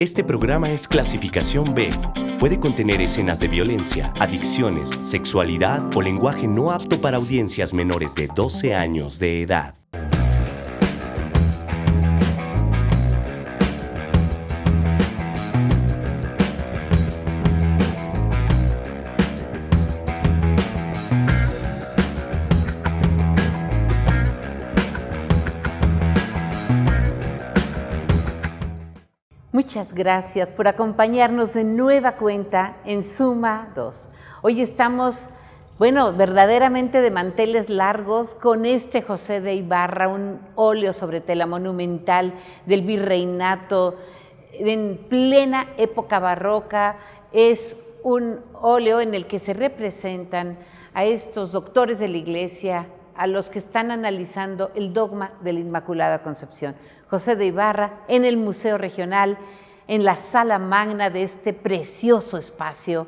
Este programa es clasificación B. Puede contener escenas de violencia, adicciones, sexualidad o lenguaje no apto para audiencias menores de 12 años de edad. Muchas gracias por acompañarnos de nueva cuenta en Suma 2. Hoy estamos, verdaderamente de manteles largos con este José de Ibarra, un óleo sobre tela monumental del virreinato en plena época barroca. Es un óleo en el que se representan a estos doctores de la Iglesia, a los que están analizando el dogma de la Inmaculada Concepción. José de Ibarra en el Museo Regional, en la sala magna de este precioso espacio,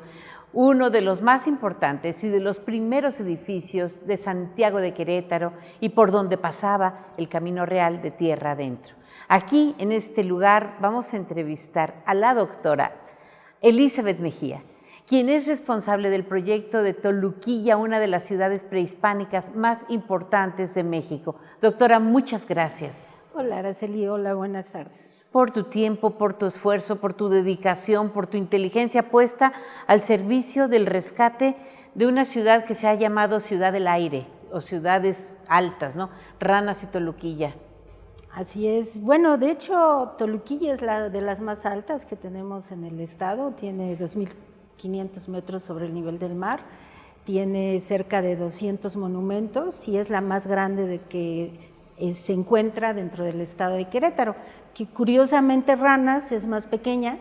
uno de los más importantes y de los primeros edificios de Santiago de Querétaro y por donde pasaba el Camino Real de tierra adentro. Aquí, en este lugar, vamos a entrevistar a la doctora Elizabeth Mejía, quien es responsable del proyecto de Toluquilla, una de las ciudades prehispánicas más importantes de México. Doctora, muchas gracias. Hola, Araceli, hola, buenas tardes. Por tu tiempo, por tu esfuerzo, por tu dedicación, por tu inteligencia puesta al servicio del rescate de una ciudad que se ha llamado Ciudad del Aire, o ciudades altas, ¿no? Ranas y Toluquilla. Así es. Bueno, de hecho, Toluquilla es la de las más altas que tenemos en el estado, tiene 2.500 metros sobre el nivel del mar, tiene cerca de 200 monumentos y es la más grande de que se encuentra dentro del estado de Querétaro, que curiosamente Ranas es más pequeña,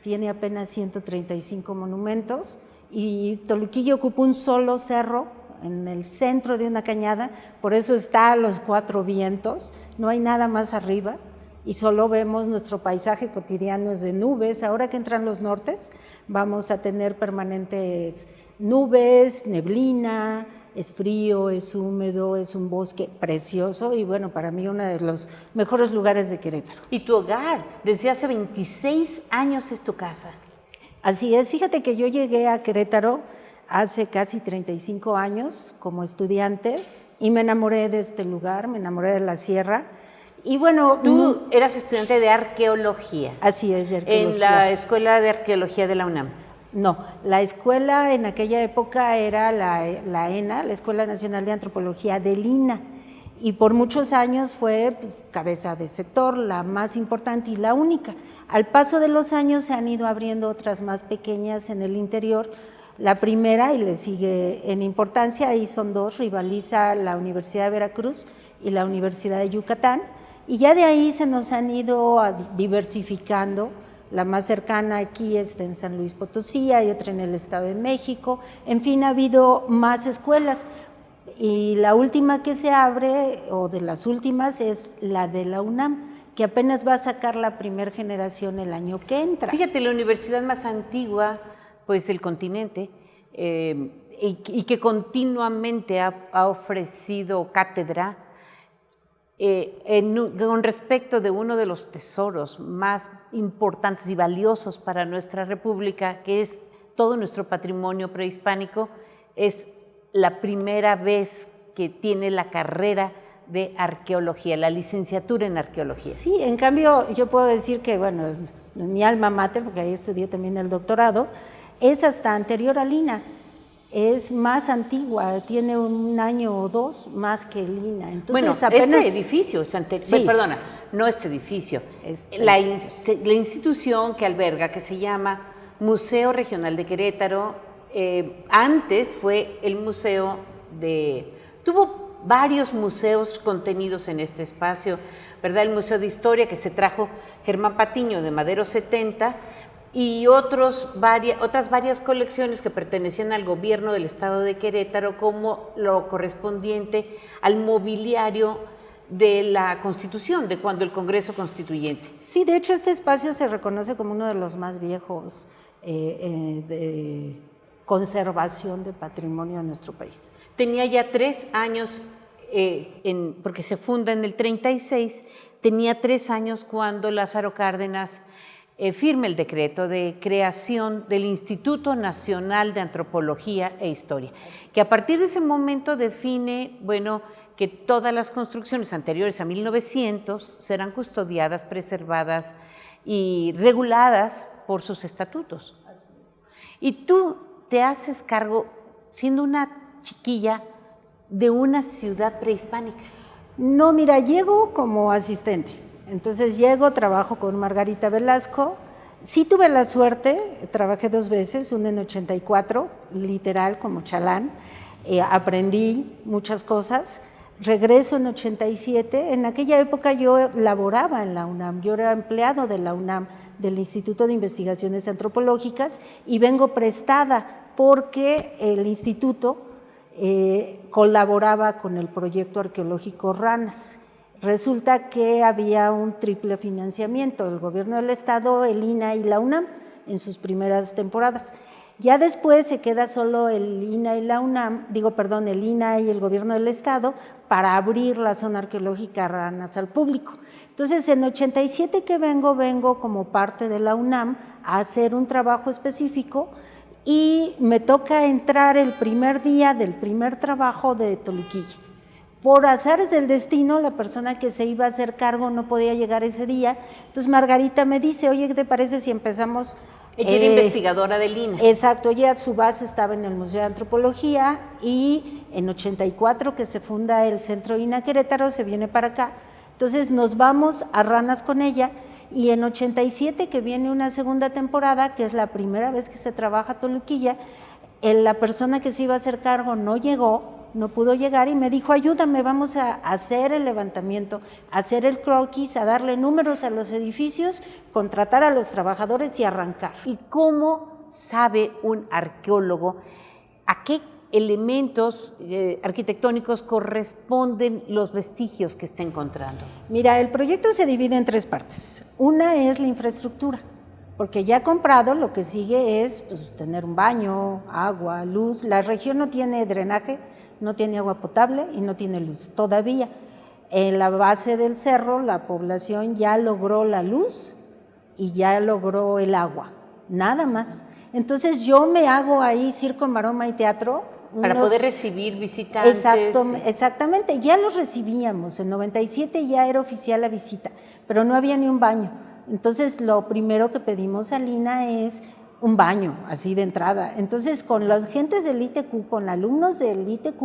tiene apenas 135 monumentos y Toluquilla ocupa un solo cerro en el centro de una cañada, por eso está a los cuatro vientos, no hay nada más arriba y solo vemos nuestro paisaje cotidiano es de nubes. Ahora que entran los nortes vamos a tener permanentes nubes, neblina, es frío, es húmedo, es un bosque precioso y bueno, para mí uno de los mejores lugares de Querétaro. ¿Y tu hogar? Desde hace 26 años es tu casa. Así es, fíjate que yo llegué a Querétaro hace casi 35 años como estudiante y me enamoré de este lugar, me enamoré de la sierra. Y bueno, tú eras estudiante de arqueología. Así es, de arqueología. En la Escuela de Arqueología de la UNAM. No, la escuela en aquella época era la ENA, la Escuela Nacional de Antropología del INA, y por muchos años fue cabeza de sector, la más importante y la única. Al paso de los años se han ido abriendo otras más pequeñas en el interior. La primera, y le sigue en importancia, ahí son dos, rivaliza la Universidad de Veracruz y la Universidad de Yucatán, y ya de ahí se nos han ido diversificando. La más cercana aquí está en San Luis Potosí, hay otra en el Estado de México, en fin, ha habido más escuelas y la última que se abre, o de las últimas, es la de la UNAM, que apenas va a sacar la primera generación el año que entra. Fíjate, la universidad más antigua, pues del continente, y que continuamente ha ofrecido cátedra con respecto de uno de los tesoros más importantes y valiosos para nuestra república, que es todo nuestro patrimonio prehispánico. Es la primera vez que tiene la carrera de arqueología, la licenciatura en arqueología. Sí, en cambio yo puedo decir que, bueno, mi alma mater, porque ahí estudié también el doctorado, es hasta anterior al INA. Es más antigua, tiene un año o dos más que el INA. Entonces, bueno, apenas... este edificio, sí. Perdona, no este edificio, la institución que alberga, que se llama Museo Regional de Querétaro, antes fue el museo tuvo varios museos contenidos en este espacio, ¿verdad? El Museo de Historia, que se trajo Germán Patiño de Madero 70, y otras varias colecciones que pertenecían al gobierno del estado de Querétaro, como lo correspondiente al mobiliario de la Constitución, de cuando el Congreso Constituyente. Sí, de hecho este espacio se reconoce como uno de los más viejos de conservación de patrimonio de nuestro país. Tenía ya 3 años, porque se funda en el 36, tenía 3 años cuando Lázaro Cárdenas firme el decreto de creación del Instituto Nacional de Antropología e Historia, que a partir de ese momento define, bueno, que todas las construcciones anteriores a 1900 serán custodiadas, preservadas y reguladas por sus estatutos. Así es. Y tú te haces cargo, siendo una chiquilla, de una ciudad prehispánica. No, mira, llego como asistente. Entonces llego, trabajo con Margarita Velasco. Sí tuve la suerte, trabajé 2 veces, una en 84, literal como chalán. Aprendí muchas cosas. Regreso en 87. En aquella época yo laboraba en la UNAM, yo era empleado de la UNAM, del Instituto de Investigaciones Antropológicas, y vengo prestada porque el instituto colaboraba con el proyecto arqueológico Ranas. Resulta que había un triple financiamiento, el gobierno del estado, el INAH y la UNAM en sus primeras temporadas. Ya después se queda solo el INAH y la UNAM, el INAH y el gobierno del estado para abrir la zona arqueológica Ranas al público. Entonces, en 87 que vengo como parte de la UNAM a hacer un trabajo específico y me toca entrar el primer día del primer trabajo de Toluquilla. Por azares del destino, la persona que se iba a hacer cargo no podía llegar ese día. Entonces Margarita me dice, oye, ¿qué te parece si empezamos? Ella era investigadora del INAH. Exacto, ella su base estaba en el Museo de Antropología y en 84 que se funda el Centro INAH Querétaro, se viene para acá. Entonces nos vamos a Ranas con ella. Y en 87 que viene una segunda temporada, que es la primera vez que se trabaja Toluquilla, la persona que se iba a hacer cargo no llegó, no pudo llegar y me dijo, ayúdame, vamos a hacer el levantamiento, a hacer el croquis, a darle números a los edificios, contratar a los trabajadores y arrancar. ¿Y cómo sabe un arqueólogo a qué elementos arquitectónicos corresponden los vestigios que está encontrando? Mira, el proyecto se divide en 3 partes. Una es la infraestructura, porque ya comprado lo que sigue es tener un baño, agua, luz. La región no tiene drenaje, no tiene agua potable y no tiene luz todavía. En la base del cerro la población ya logró la luz y ya logró el agua, nada más. Entonces yo me hago ahí circo, maroma y teatro. Para poder recibir visitantes. Exactamente, ya los recibíamos, en 97 ya era oficial la visita, pero no había ni un baño. Entonces lo primero que pedimos al INAH es un baño, así de entrada. Entonces con las gentes del ITQ, con alumnos del ITQ,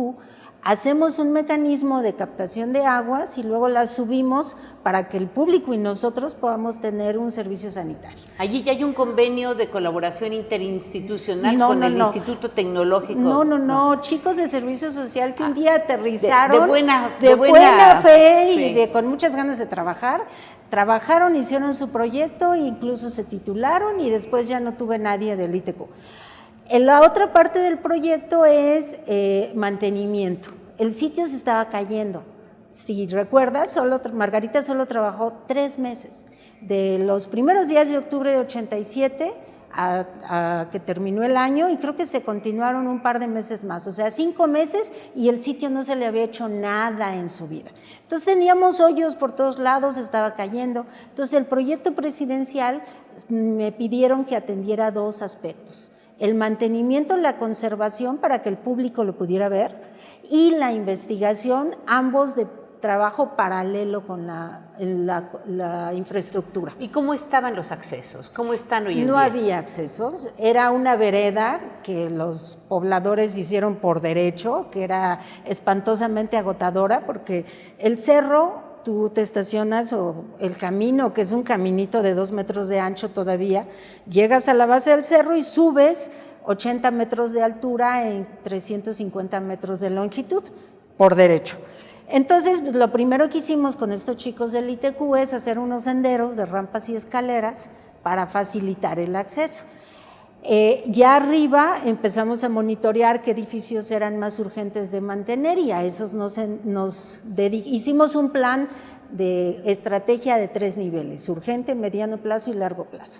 hacemos un mecanismo de captación de aguas y luego las subimos para que el público y nosotros podamos tener un servicio sanitario. Allí ya hay un convenio de colaboración interinstitucional con el Instituto Tecnológico. No, chicos de servicio social que un día aterrizaron de buena fe y con muchas ganas de trabajar. Trabajaron, hicieron su proyecto e incluso se titularon y después ya no tuve nadie del ITQ. La otra parte del proyecto es mantenimiento. El sitio se estaba cayendo. Si recuerdas, Margarita solo trabajó 3 meses. De los primeros días de octubre de 87 a que terminó el año, y creo que se continuaron un par de meses más, o sea, 5 meses, y el sitio no se le había hecho nada en su vida. Entonces teníamos hoyos por todos lados, estaba cayendo. Entonces el proyecto presidencial me pidieron que atendiera 2 aspectos: el mantenimiento, la conservación para que el público lo pudiera ver, y la investigación, ambos de trabajo paralelo con la infraestructura. ¿Y cómo estaban los accesos? ¿Cómo están hoy en día? No había accesos, era una vereda que los pobladores hicieron por derecho, que era espantosamente agotadora, porque el cerro, tú te estacionas, o el camino, que es un caminito de 2 metros de ancho todavía, llegas a la base del cerro y subes 80 metros de altura en 350 metros de longitud, por derecho. Entonces, lo primero que hicimos con estos chicos del ITQ es hacer unos senderos de rampas y escaleras para facilitar el acceso. Ya arriba empezamos a monitorear qué edificios eran más urgentes de mantener y a esos hicimos un plan de estrategia de 3 niveles: urgente, mediano plazo y largo plazo.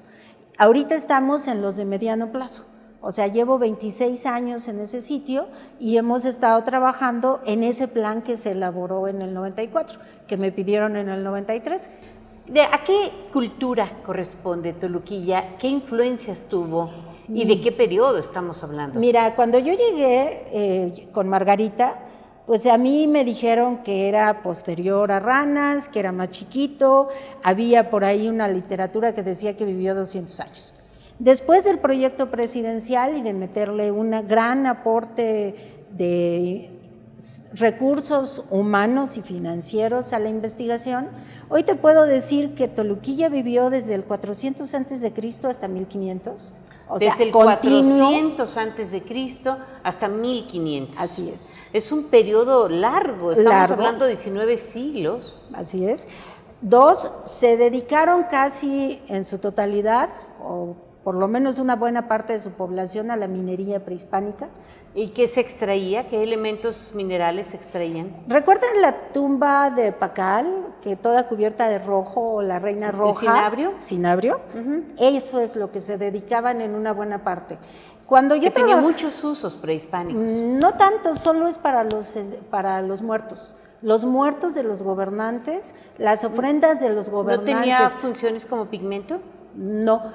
Ahorita estamos en los de mediano plazo. O sea, llevo 26 años en ese sitio y hemos estado trabajando en ese plan que se elaboró en el 94, que me pidieron en el 93. ¿A qué cultura corresponde Toluquilla? ¿Qué influencias tuvo? ¿Y de qué periodo estamos hablando? Mira, cuando yo llegué con Margarita, pues a mí me dijeron que era posterior a Ranas, que era más chiquito, había por ahí una literatura que decía que vivió 200 años. Después del proyecto presidencial y de meterle un gran aporte de recursos humanos y financieros a la investigación, hoy te puedo decir que Toluquilla vivió desde el 400 antes de Cristo hasta 1500. Desde el 400 antes de Cristo hasta 1500. Así es. Es un periodo largo, estamos hablando de 19 siglos. Así es. Dos, se dedicaron casi en su totalidad, o por lo menos una buena parte de su población, a la minería prehispánica. ¿Y qué se extraía? ¿Qué elementos minerales se extraían? ¿Recuerdan la tumba de Pacal, que toda cubierta de rojo, o la reina roja? ¿El cinabrio? Cinabrio. Eso es lo que se dedicaban en una buena parte. Cuando yo tenía muchos usos prehispánicos. No tanto, solo es para los muertos. Los muertos de los gobernantes, las ofrendas de los gobernantes. ¿No tenía funciones como pigmento? No.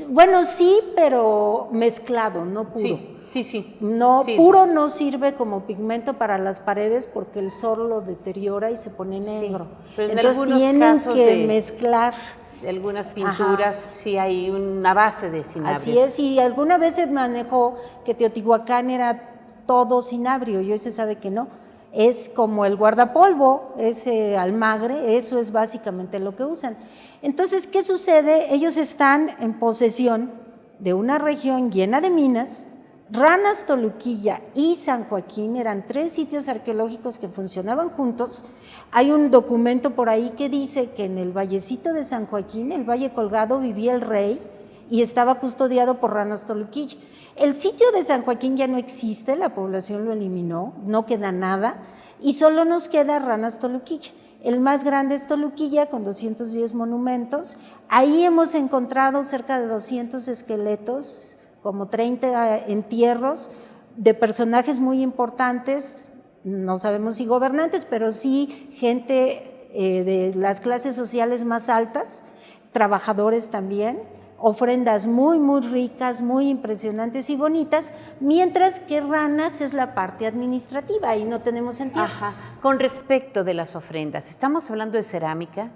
Bueno, sí, pero mezclado, no puro. Sí. No, sí. Puro no sirve como pigmento para las paredes porque el sol lo deteriora y se pone negro. Sí, pero en entonces algunos tienen casos que mezclar. De algunas pinturas sí hay una base de cinabrio. Así es, y alguna vez se manejó que Teotihuacán era todo cinabrio, y hoy se sabe que no. Es como el guardapolvo, ese almagre, eso es básicamente lo que usan. Entonces, ¿qué sucede? Ellos están en posesión de una región llena de minas. Ranas, Toluquilla y San Joaquín eran 3 sitios arqueológicos que funcionaban juntos. Hay un documento por ahí que dice que en el vallecito de San Joaquín, el Valle Colgado, vivía el rey y estaba custodiado por Ranas, Toluquilla. El sitio de San Joaquín ya no existe, la población lo eliminó, no queda nada y solo nos queda Ranas, Toluquilla. El más grande es Toluquilla, con 210 monumentos. Ahí hemos encontrado cerca de 200 esqueletos, como 30 entierros de personajes muy importantes, no sabemos si gobernantes, pero sí gente de las clases sociales más altas, trabajadores también, ofrendas muy, muy ricas, muy impresionantes y bonitas, mientras que Ranas es la parte administrativa y no tenemos entierros. Con respecto de las ofrendas, ¿estamos hablando de cerámica?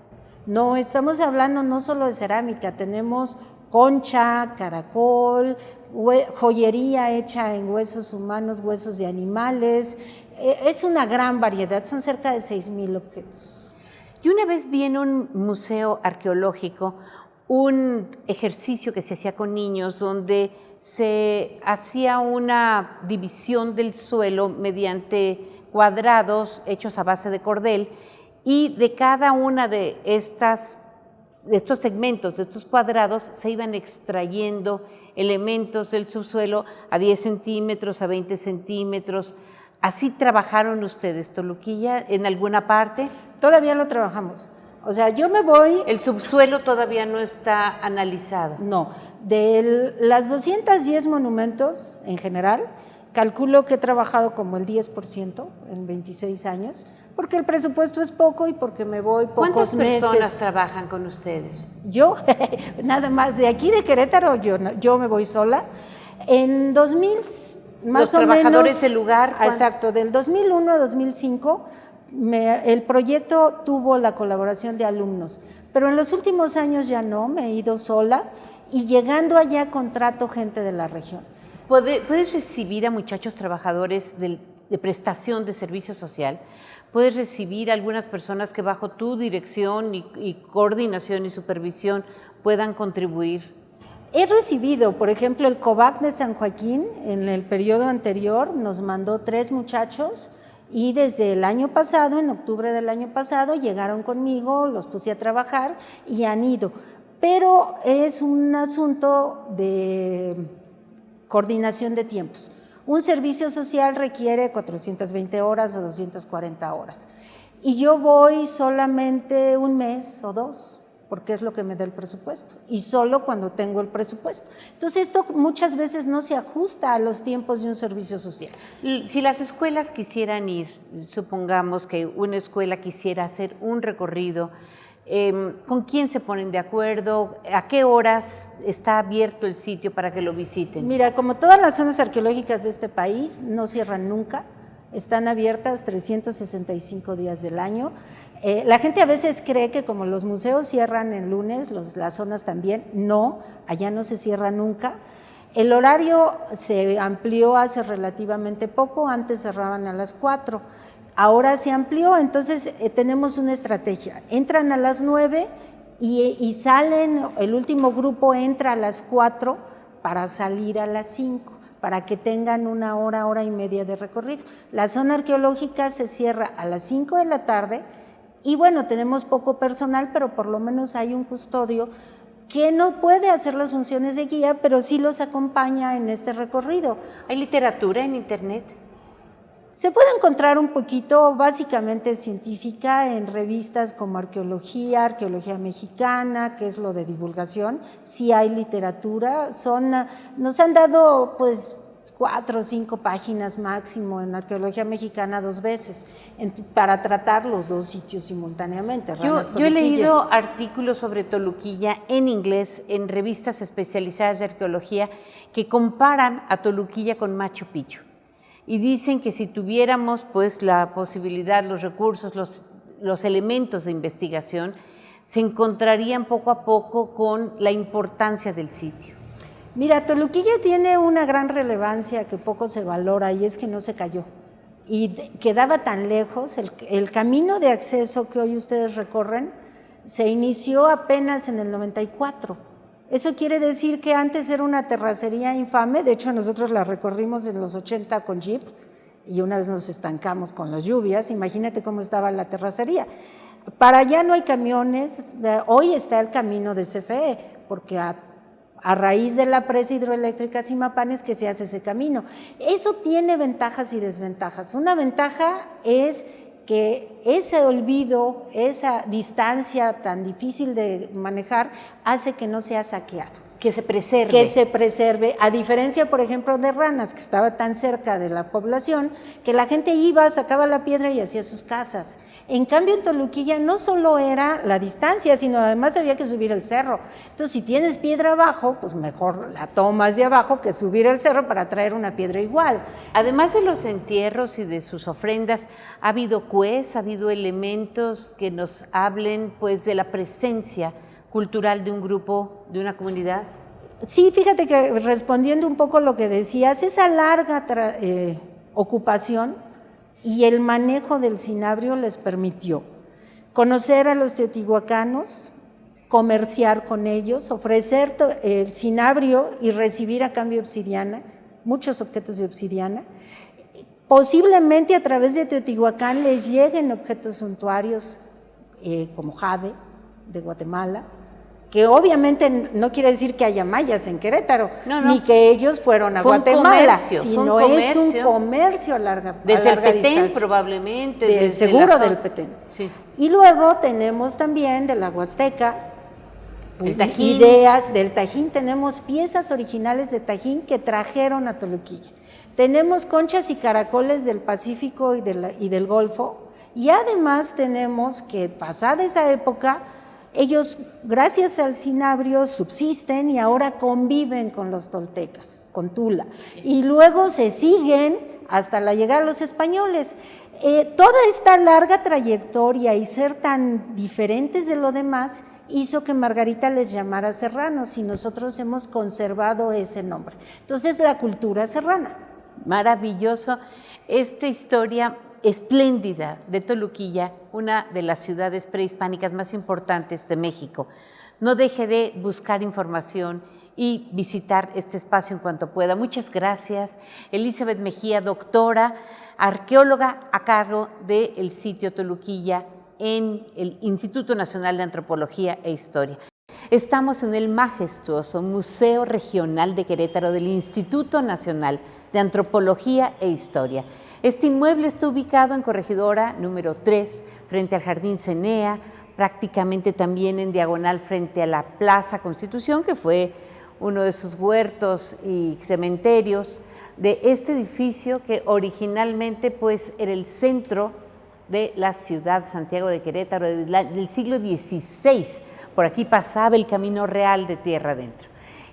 No, estamos hablando no solo de cerámica, tenemos concha, caracol, joyería hecha en huesos humanos, huesos de animales, es una gran variedad, son cerca de 6,000 objetos. Yo una vez vi en un museo arqueológico un ejercicio que se hacía con niños donde se hacía una división del suelo mediante cuadrados hechos a base de cordel y de cada una de estos segmentos, de estos cuadrados, se iban extrayendo elementos del subsuelo a 10 centímetros, a 20 centímetros. ¿Así trabajaron ustedes, Toluquilla, en alguna parte? Todavía lo trabajamos. O sea, yo me voy... ¿El subsuelo todavía no está analizado? No. De las 210 monumentos en general, calculo que he trabajado como el 10% en 26 años, porque el presupuesto es poco y porque me voy pocos meses. ¿Cuántas personas trabajan con ustedes? Yo, nada más, de aquí de Querétaro, yo me voy sola. En 2000, más o menos... ¿Los trabajadores del lugar? Exacto, del 2001 a 2005, el proyecto tuvo la colaboración de alumnos, pero en los últimos años ya no, me he ido sola y llegando allá contrato gente de la región. ¿Puedes recibir a muchachos trabajadores de prestación de servicio social? ¿Puedes recibir a algunas personas que bajo tu dirección y coordinación y supervisión puedan contribuir? He recibido, por ejemplo, el COVAC de San Joaquín en el periodo anterior nos mandó 3 muchachos y desde el año pasado, en octubre del año pasado, llegaron conmigo, los puse a trabajar y han ido. Pero es un asunto de coordinación de tiempos. Un servicio social requiere 420 horas o 240 horas. Y yo voy solamente 1 mes o 2, porque es lo que me da el presupuesto. Y solo cuando tengo el presupuesto. Entonces esto muchas veces no se ajusta a los tiempos de un servicio social. Si las escuelas quisieran ir, supongamos que una escuela quisiera hacer un recorrido ¿Con quién se ponen de acuerdo? ¿A qué horas está abierto el sitio para que lo visiten? Mira, como todas las zonas arqueológicas de este país, no cierran nunca, están abiertas 365 días del año. La gente a veces cree que como los museos cierran el lunes, las zonas también, no, allá no se cierra nunca. El horario se amplió hace relativamente poco, antes cerraban a las 4, ahora se amplió, entonces tenemos una estrategia, entran a las 9 y salen, el último grupo entra a las 4 para salir a las 5, para que tengan una hora, hora y media de recorrido. La zona arqueológica se cierra a las 5 de la tarde y bueno, tenemos poco personal, pero por lo menos hay un custodio que no puede hacer las funciones de guía, pero sí los acompaña en este recorrido. ¿Hay literatura en internet? Se puede encontrar un poquito, básicamente científica, en revistas como Arqueología, Arqueología Mexicana, que es lo de divulgación. Sí hay literatura, nos han dado pues 4 o 5 páginas máximo en Arqueología Mexicana 2 veces, para tratar los 2 sitios simultáneamente. Yo he leído artículos sobre Toluquilla en inglés en revistas especializadas de arqueología que comparan a Toluquilla con Machu Picchu y dicen que si tuviéramos pues la posibilidad, los recursos, los elementos de investigación, se encontrarían poco a poco con la importancia del sitio. Mira, Toluquilla tiene una gran relevancia que poco se valora y es que no se cayó y quedaba tan lejos. El camino de acceso que hoy ustedes recorren se inició apenas en el 94. Eso quiere decir que antes era una terracería infame, de hecho nosotros la recorrimos en los 80 con jeep y una vez nos estancamos con las lluvias, imagínate cómo estaba la terracería. Para allá no hay camiones, hoy está el camino de CFE, porque a raíz de la presa hidroeléctrica Zimapán es que se hace ese camino. Eso tiene ventajas y desventajas. Una ventaja es que ese olvido, esa distancia tan difícil de manejar, hace que no sea saqueado. Que se preserve. Que se preserve, a diferencia, por ejemplo, de Ranas, que estaba tan cerca de la población, que la gente iba, sacaba la piedra y hacía sus casas. En cambio, en Toluquilla no solo era la distancia, sino además había que subir el cerro. Entonces, si tienes piedra abajo, pues mejor la tomas de abajo que subir el cerro para traer una piedra igual. Además de los entierros y de sus ofrendas, ¿ha habido ha habido elementos que nos hablen pues de la presencia cultural de un grupo, de una comunidad? Sí, fíjate que respondiendo un poco lo que decías, esa larga ocupación y el manejo del cinabrio les permitió conocer a los teotihuacanos, comerciar con ellos, ofrecer el cinabrio y recibir a cambio obsidiana, muchos objetos de obsidiana. Posiblemente a través de Teotihuacán les lleguen objetos suntuarios como jade de Guatemala, que obviamente no quiere decir que haya mayas en Querétaro, ni que ellos fueron a Guatemala, sino es un comercio a larga distancia. Desde el Petén probablemente. Seguro del Petén. Sí. Y luego tenemos también de la Huasteca, el Tajín. Ideas del Tajín, tenemos piezas originales de Tajín que trajeron a Toluquilla. Tenemos conchas y caracoles del Pacífico y del Golfo, y además tenemos que pasada esa época, ellos, gracias al cinabrio, subsisten y ahora conviven con los toltecas, con Tula. Y luego se siguen hasta la llegada de los españoles. Toda esta larga trayectoria y ser tan diferentes de lo demás hizo que Margarita les llamara serranos y nosotros hemos conservado ese nombre. Entonces, la cultura serrana. Maravilloso. Esta historia espléndida de Toluquilla, una de las ciudades prehispánicas más importantes de México. No deje de buscar información y visitar este espacio en cuanto pueda. Muchas gracias, Elizabeth Mejía, doctora, arqueóloga a cargo del sitio Toluquilla en el Instituto Nacional de Antropología e Historia. Estamos en el majestuoso Museo Regional de Querétaro del Instituto Nacional de Antropología e Historia. Este inmueble está ubicado en Corregidora número 3, frente al Jardín Cenea, prácticamente también en diagonal frente a la Plaza Constitución, que fue uno de sus huertos y cementerios de este edificio que originalmente pues era el centro de la ciudad Santiago de Querétaro del siglo XVI. Por aquí pasaba el Camino Real de tierra adentro.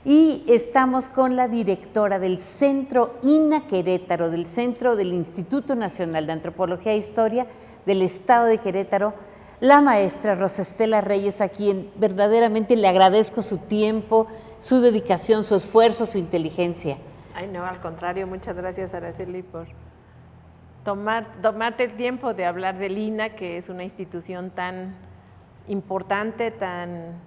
Y estamos con la directora del Centro INA Querétaro, del Centro del Instituto Nacional de Antropología e Historia del Estado de Querétaro, la maestra Rosa Estela Reyes, a quien verdaderamente le agradezco su tiempo, su dedicación, su esfuerzo, su inteligencia. Ay, no, al contrario, muchas gracias, Araceli, por tomarte el tiempo de hablar del INA, que es una institución tan importante, tan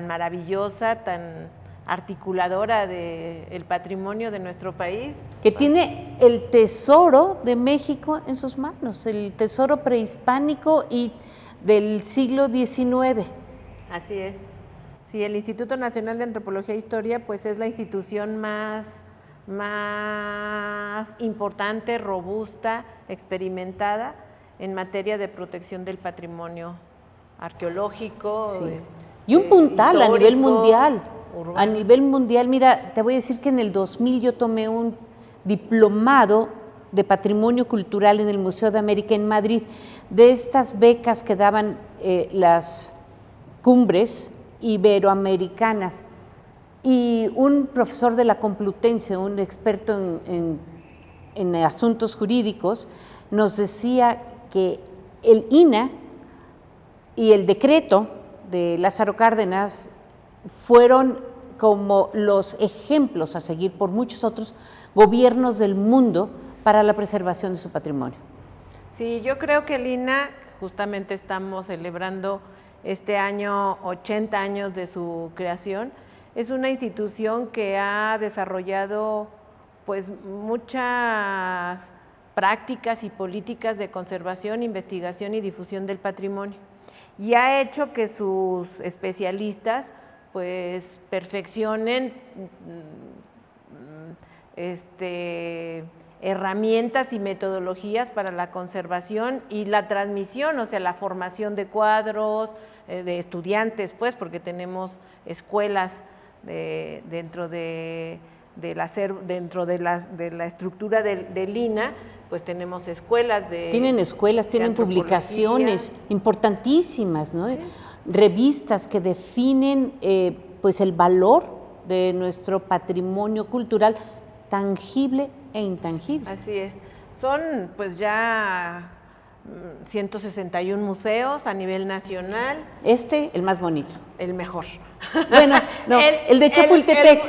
maravillosa, tan articuladora del patrimonio de nuestro país. Que tiene el tesoro de México en sus manos, el tesoro prehispánico y del siglo XIX. Así es. Sí, el Instituto Nacional de Antropología e Historia pues es la institución más importante, robusta, experimentada en materia de protección del patrimonio arqueológico. Sí. Y un puntal a nivel mundial. Urbano. A nivel mundial, mira, te voy a decir que en el 2000 yo tomé un diplomado de patrimonio cultural en el Museo de América en Madrid, de estas becas que daban las cumbres iberoamericanas. Y un profesor de la Complutense, un experto en asuntos jurídicos, nos decía que el INA y el decreto de Lázaro Cárdenas fueron como los ejemplos a seguir por muchos otros gobiernos del mundo para la preservación de su patrimonio. Sí, yo creo que el INA, justamente estamos celebrando este año 80 años de su creación, es una institución que ha desarrollado pues muchas prácticas y políticas de conservación, investigación y difusión del patrimonio, y ha hecho que sus especialistas pues perfeccionen herramientas y metodologías para la conservación y la transmisión, o sea, la formación de cuadros, de estudiantes, pues, porque tenemos escuelas dentro de la estructura del INA, pues tenemos escuelas Tienen escuelas, tienen publicaciones importantísimas, ¿no? Sí. Revistas que definen pues el valor de nuestro patrimonio cultural tangible e intangible. Así es. Son pues ya 161 museos a nivel nacional. El más bonito. El mejor. Bueno, no, el de Chapultepec.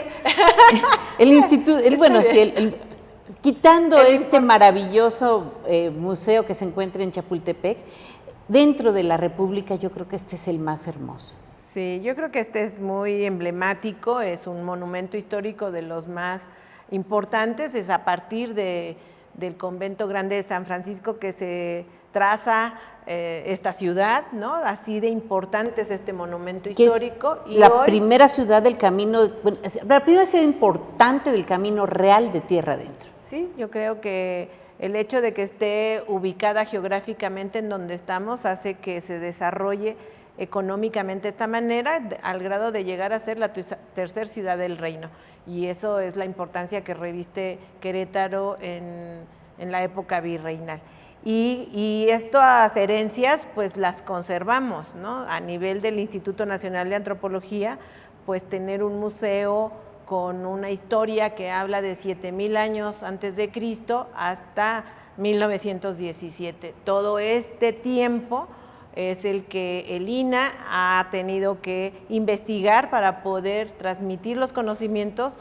El instituto, bueno, sí, quitando maravilloso museo que se encuentra en Chapultepec, dentro de la República yo creo que este es el más hermoso. Sí, yo creo que este es muy emblemático, es un monumento histórico de los más importantes, es a partir del Convento Grande de San Francisco que se traza esta ciudad, ¿no? Así de importante es este monumento histórico. Y la primera ciudad del camino, bueno, la primera ciudad importante del Camino Real de tierra adentro. Sí, yo creo que el hecho de que esté ubicada geográficamente en donde estamos hace que se desarrolle económicamente de esta manera, al grado de llegar a ser la tercera ciudad del reino. Y eso es la importancia que reviste Querétaro en la época virreinal. Y estas herencias pues las conservamos, ¿no? A nivel del Instituto Nacional de Antropología, pues tener un museo con una historia que habla de 7,000 años antes de Cristo hasta 1917. Todo este tiempo es el que el INA ha tenido que investigar para poder transmitir los conocimientos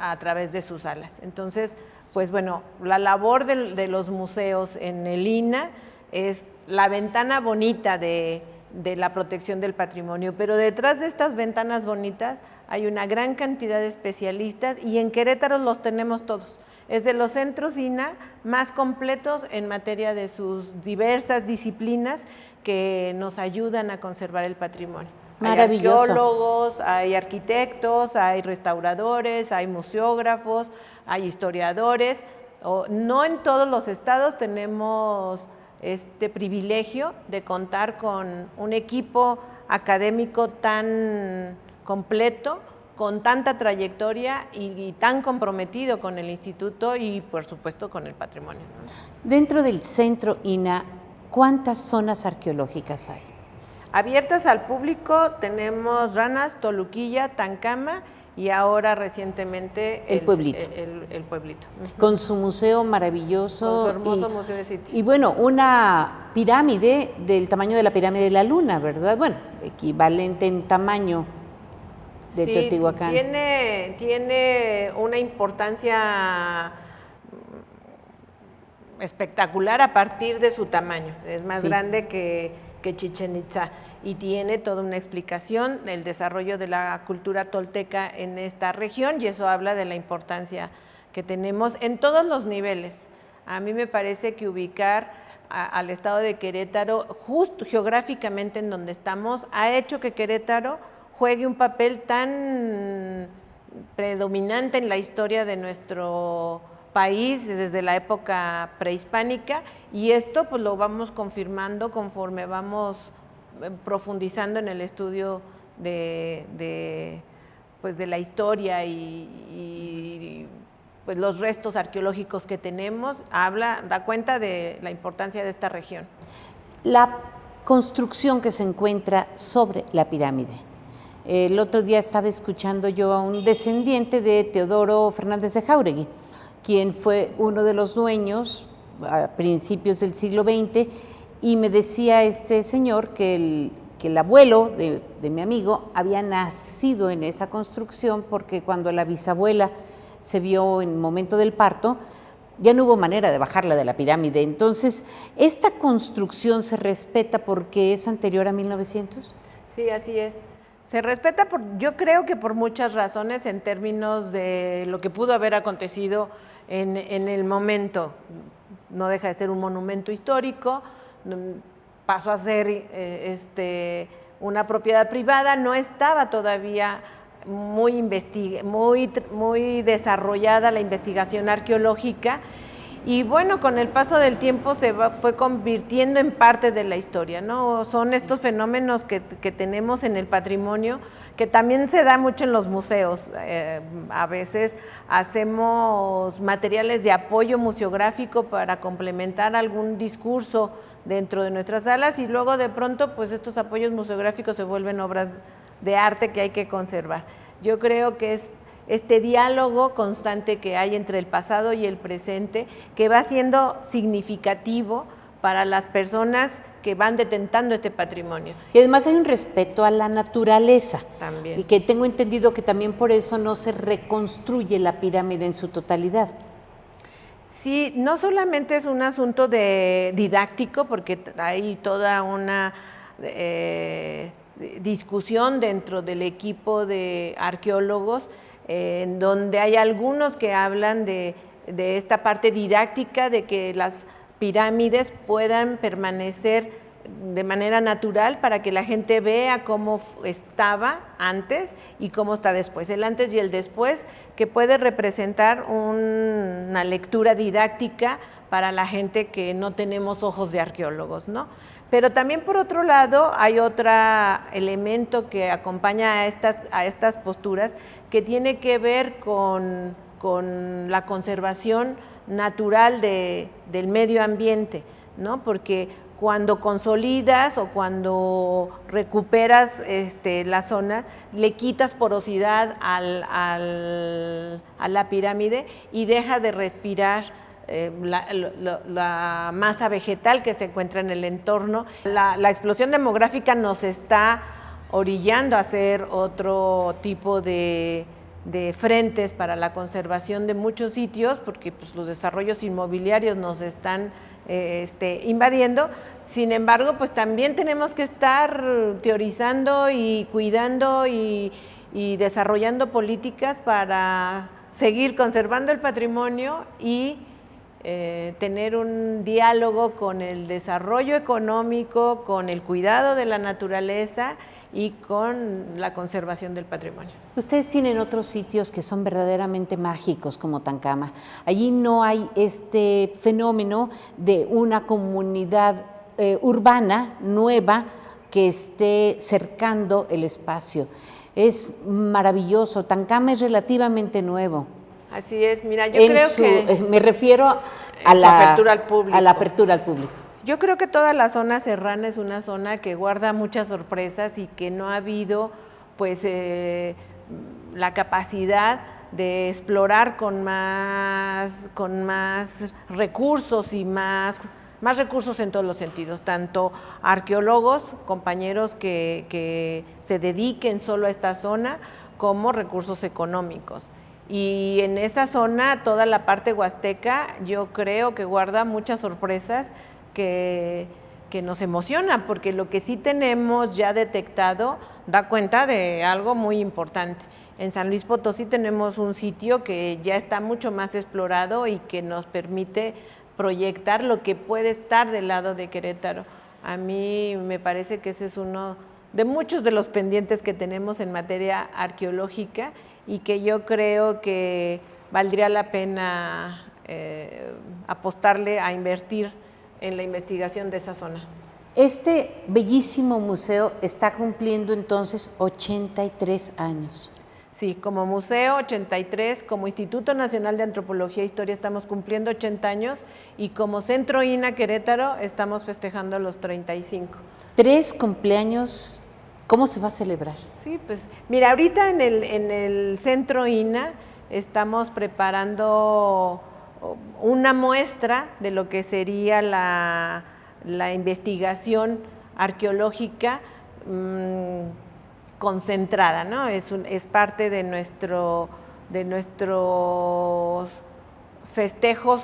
a través de sus salas. Entonces, pues bueno, la labor de los museos en el INA es la ventana bonita de la protección del patrimonio, pero detrás de estas ventanas bonitas hay una gran cantidad de especialistas y en Querétaro los tenemos todos. Es de los centros INA más completos en materia de sus diversas disciplinas que nos ayudan a conservar el patrimonio. Maravilloso. Hay arqueólogos, hay arquitectos, hay restauradores, hay museógrafos, hay historiadores. No en todos los estados tenemos este privilegio de contar con un equipo académico tan completo, con tanta trayectoria y tan comprometido con el instituto y por supuesto con el patrimonio, ¿no? Dentro del centro INA, ¿cuántas zonas arqueológicas hay? Abiertas al público tenemos Ranas, Toluquilla, Tancama y ahora recientemente el pueblito. El pueblito. Con su museo maravilloso. Con su hermoso museo de sitio. Y bueno, una pirámide del tamaño de la pirámide de la Luna, ¿verdad? Bueno, equivalente en tamaño de Teotihuacán. Tiene una importancia espectacular a partir de su tamaño. Es más grande que Chichén Itzá y tiene toda una explicación del desarrollo de la cultura tolteca en esta región y eso habla de la importancia que tenemos en todos los niveles. A mí me parece que ubicar al estado de Querétaro justo geográficamente en donde estamos ha hecho que Querétaro juegue un papel tan predominante en la historia de nuestro país desde la época prehispánica y esto pues lo vamos confirmando conforme vamos profundizando en el estudio de la historia y pues los restos arqueológicos que tenemos, da cuenta de la importancia de esta región. La construcción que se encuentra sobre la pirámide. El otro día estaba escuchando yo a un descendiente de Teodoro Fernández de Jáuregui, quien fue uno de los dueños a principios del siglo XX, y me decía este señor que el abuelo de mi amigo había nacido en esa construcción porque cuando la bisabuela se vio en el momento del parto, ya no hubo manera de bajarla de la pirámide. Entonces, ¿esta construcción se respeta porque es anterior a 1900? Sí, así es. Se respeta, yo creo que por muchas razones en términos de lo que pudo haber acontecido en el momento. No deja de ser un monumento histórico, pasó a ser una propiedad privada, no estaba todavía muy desarrollada la investigación arqueológica y bueno, con el paso del tiempo fue convirtiendo en parte de la historia, ¿no? Son estos fenómenos que tenemos en el patrimonio que también se da mucho en los museos. A veces hacemos materiales de apoyo museográfico para complementar algún discurso dentro de nuestras salas y luego de pronto pues estos apoyos museográficos se vuelven obras de arte que hay que conservar. Yo creo que es este diálogo constante que hay entre el pasado y el presente que va siendo significativo para las personas que van detentando este patrimonio. Y además hay un respeto a la naturaleza. También. Y que tengo entendido que también por eso no se reconstruye la pirámide en su totalidad. Sí, no solamente es un asunto didáctico, porque hay toda una discusión dentro del equipo de arqueólogos, en donde hay algunos que hablan de esta parte didáctica, de que las pirámides puedan permanecer de manera natural para que la gente vea cómo estaba antes y cómo está después, el antes y el después, que puede representar una lectura didáctica para la gente que no tenemos ojos de arqueólogos, ¿no? Pero también por otro lado hay otro elemento que acompaña a estas posturas que tiene que ver con la conservación natural del medio ambiente, ¿no? Porque cuando consolidas o cuando recuperas la zona, le quitas porosidad a la pirámide y deja de respirar la masa vegetal que se encuentra en el entorno. La explosión demográfica nos está orillando a hacer otro tipo de frentes para la conservación de muchos sitios, porque pues, los desarrollos inmobiliarios nos están invadiendo. Sin embargo, pues también tenemos que estar teorizando y cuidando y desarrollando políticas para seguir conservando el patrimonio y tener un diálogo con el desarrollo económico, con el cuidado de la naturaleza y con la conservación del patrimonio. Ustedes tienen otros sitios que son verdaderamente mágicos como Tancama. Allí no hay este fenómeno de una comunidad urbana nueva que esté cercando el espacio. Es maravilloso. Tancama es relativamente nuevo. Así es, mira, yo creo que... Me refiero a su apertura al público. A la apertura al público. Yo creo que toda la zona serrana es una zona que guarda muchas sorpresas y que no ha habido pues la capacidad de explorar con más recursos y más recursos en todos los sentidos, tanto arqueólogos, compañeros que se dediquen solo a esta zona, como recursos económicos. Y en esa zona, toda la parte huasteca, yo creo que guarda muchas sorpresas que nos emociona, porque lo que sí tenemos ya detectado da cuenta de algo muy importante. En San Luis Potosí tenemos un sitio que ya está mucho más explorado y que nos permite proyectar lo que puede estar del lado de Querétaro. A mí me parece que ese es uno de muchos de los pendientes que tenemos en materia arqueológica y que yo creo que valdría la pena apostarle a invertir en la investigación de esa zona. Este bellísimo museo está cumpliendo entonces 83 años. Sí, como museo 83, como Instituto Nacional de Antropología e Historia estamos cumpliendo 80 años y como Centro INA Querétaro estamos festejando los 35. 3 cumpleaños, ¿cómo se va a celebrar? Sí, pues mira, ahorita en el Centro INA estamos preparando una muestra de lo que sería la investigación arqueológica concentrada, ¿no? Es parte de nuestros festejos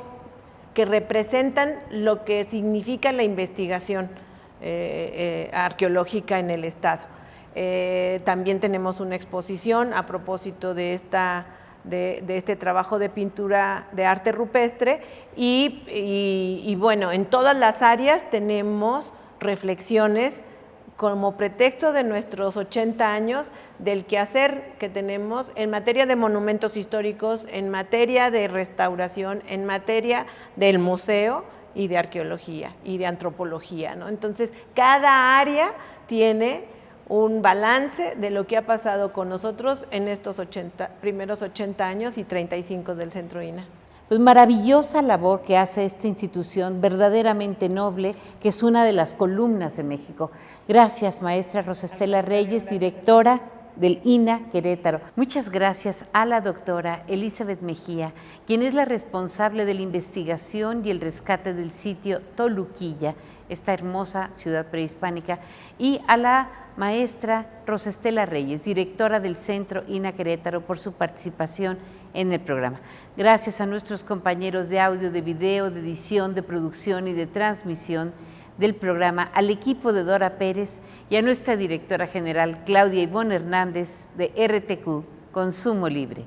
que representan lo que significa la investigación arqueológica en el estado. También tenemos una exposición a propósito de este trabajo de pintura de arte rupestre y bueno, en todas las áreas tenemos reflexiones como pretexto de nuestros 80 años del quehacer que tenemos en materia de monumentos históricos, en materia de restauración, en materia del museo y de arqueología y de antropología, ¿no? Entonces, cada área tiene un balance de lo que ha pasado con nosotros en estos primeros 80 años y 35 del Centro INA. Pues maravillosa labor que hace esta institución, verdaderamente noble, que es una de las columnas de México. Gracias, maestra Rosa Estela Reyes, directora del INA Querétaro. Muchas gracias a la doctora Elizabeth Mejía, quien es la responsable de la investigación y el rescate del sitio Toluquilla, esta hermosa ciudad prehispánica, y a la maestra Rosa Estela Reyes, directora del Centro INA Querétaro, por su participación en el programa. Gracias a nuestros compañeros de audio, de video, de edición, de producción y de transmisión del programa, al equipo de Dora Pérez y a nuestra directora general Claudia Ivonne Hernández de RTQ Consumo Libre.